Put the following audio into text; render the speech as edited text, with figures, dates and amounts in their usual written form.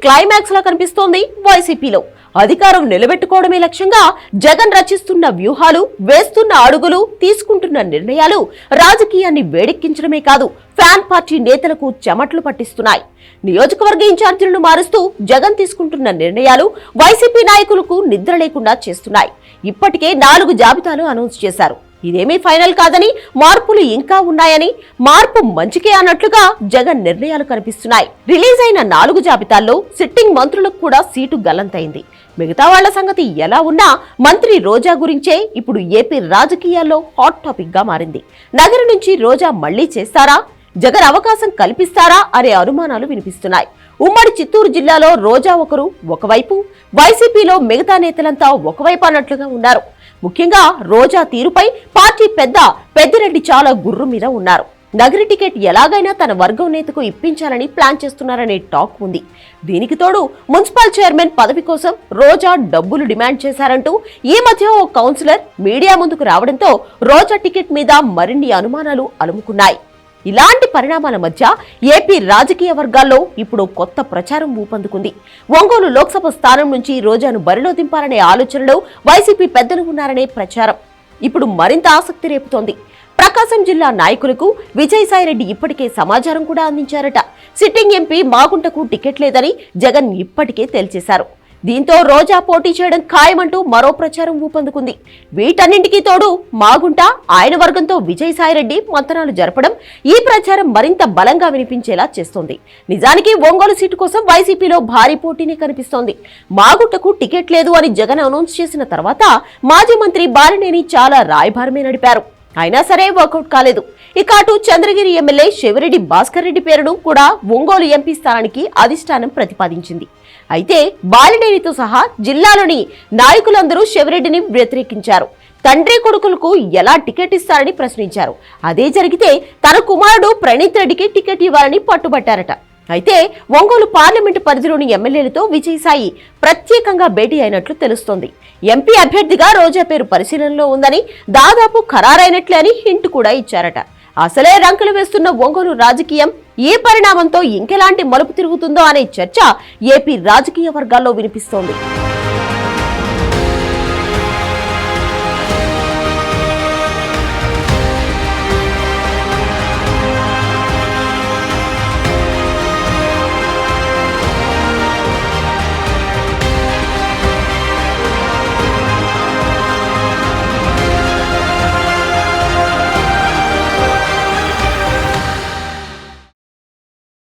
Climax లా కనిపిస్తోంది వైసీపీలో. అధికారం నిలబెట్టుకోవడమే లక్ష్యంగా జగన్ రచిస్తున్న వ్యూహాలు, వేస్తున్న అడుగులు, తీసుకుంటున్న నిర్ణయాలు రాజకీయాన్ని వేడెక్కించడమే కాదు, ఫ్యాన్ పార్టీ నేతలకు చెమట్లు పట్టిస్తున్నాయి. నియోజకవర్గ ఇన్ఛార్జీలను మారుస్తూ జగన్ తీసుకుంటున్న నిర్ణయాలు వైసీపీ నాయకులకు నిద్ర లేకుండా చేస్తున్నాయి. ఇప్పటికే 4 జాబితాలు అనౌన్స్ చేశారు. ఇదేమీ ఫైనల్ కాదని, మార్పులు ఇంకా ఉన్నాయని, మార్పు మంచికే అన్నట్లుగా జగన్ నిర్ణయాలు కనిపిస్తున్నాయి. రిలీజ్ అయిన 4 జాబితాల్లో సిట్టింగ్ మంత్రులకు కూడా సీటు గల్లంతైంది. మిగతా వాళ్ల సంగతి ఎలా ఉన్నా మంత్రి రోజా గురించే ఇప్పుడు ఏపీ రాజకీయాల్లో హాట్ టాపిక్ గా మారింది. నగరం నుంచి రోజా మళ్లీ చేస్తారా, జగన్ అవకాశం కల్పిస్తారా అనే అనుమానాలు వినిపిస్తున్నాయి. ఉమ్మడి చిత్తూరు జిల్లాలో రోజా ఒకవైపు, వైసీపీలో మిగతా నేతలంతా ఒకవైపు అన్నట్లుగా ఉన్నారు. ముఖ్యంగా రోజా తీరుపై పార్టీ పెద్దిరెడ్డి చాలా గుర్రు మీద ఉన్నారు. నగరి టికెట్ ఎలాగైనా తన వర్గం నేతకు ఇప్పించాలని ప్లాన్ చేస్తున్నారనే టాక్ ఉంది. దీనికి తోడు మున్సిపల్ చైర్మన్ పదవి కోసం రోజా డబ్బులు డిమాండ్ చేశారంటూ ఈ మధ్య ఓ కౌన్సిలర్ మీడియా ముందుకు రావడంతో రోజా టికెట్ మీద మరిన్ని అనుమానాలు అలుముకున్నాయి. ఇలాంటి పరిణామాల మధ్య ఏపీ రాజకీయ వర్గాల్లో ఇప్పుడు కొత్త ప్రచారం ఊపందుకుంది. ఒంగోలు లోక్సభ స్థానం నుంచి రోజాను బరిలో దింపాలనే ఆలోచనలో వైసీపీ పెద్దలు ఉన్నారనే ప్రచారం ఇప్పుడు మరింత ఆసక్తి రేపుతోంది. ప్రకాశం జిల్లా నాయకులకు విజయసాయిరెడ్డి ఇప్పటికే సమాచారం కూడా అందించారట. సిట్టింగ్ ఎంపీ మాగుంటకు టికెట్ లేదని జగన్ ఇప్పటికే తేల్చేశారు. దీంతో రోజా పోటీ చేయడం ఖాయమంటూ మరో ప్రచారం ఊపందుకుంది. వీటన్నింటికీ తోడు మాగుంట, ఆయన వర్గంతో విజయసాయిరెడ్డి మంతనాలు జరపడం ఈ ప్రచారం మరింత బలంగా వినిపించేలా చేస్తోంది. నిజానికి ఒంగోలు సీటు కోసం వైసీపీలో భారీ పోటీనే కనిపిస్తోంది. మాగుంటకు టికెట్ లేదు అని జగన్ అనౌన్స్ చేసిన తర్వాత మాజీ మంత్రి బాలినేని చాలా రాయబారమే నడిపారు. అయినా సరే వర్కౌట్ కాలేదు. ఇక అటు చంద్రగిరి ఎమ్మెల్యే శివరెడ్డి భాస్కర్ రెడ్డి పేరును కూడా ఒంగోలు ఎంపీ స్థానానికి అధిష్టానం ప్రతిపాదించింది. అయితే బాలినేనితో సహా జిల్లాలోని నాయకులందరూ శివరెడ్డిని వ్యతిరేకించారు. తండ్రి కొడుకులకు ఎలా టికెట్ ఇస్తారని ప్రశ్నించారు. అదే జరిగితే తన కుమారుడు ప్రణీత్ రెడ్డికి టికెట్ ఇవ్వాలని పట్టుబట్టారట. అయితే ఒంగోలు పార్లమెంటు పరిధిలోని ఎమ్మెల్యేలతో విజయసాయి ప్రత్యేకంగా భేటీ అయినట్లు తెలుస్తోంది. ఎంపీ అభ్యర్థిగా రోజా పేరు పరిశీలనలో ఉందని, దాదాపు ఖరారైనట్లే అని హింట్ కూడా ఇచ్చారట. అసలే రంకెలు వేస్తున్న ఒంగోలు రాజకీయం ఈ పరిణామంతో ఇంకెలాంటి మలుపు తిరుగుతుందో అనే చర్చ ఏపీ రాజకీయ వర్గాల్లో వినిపిస్తోంది.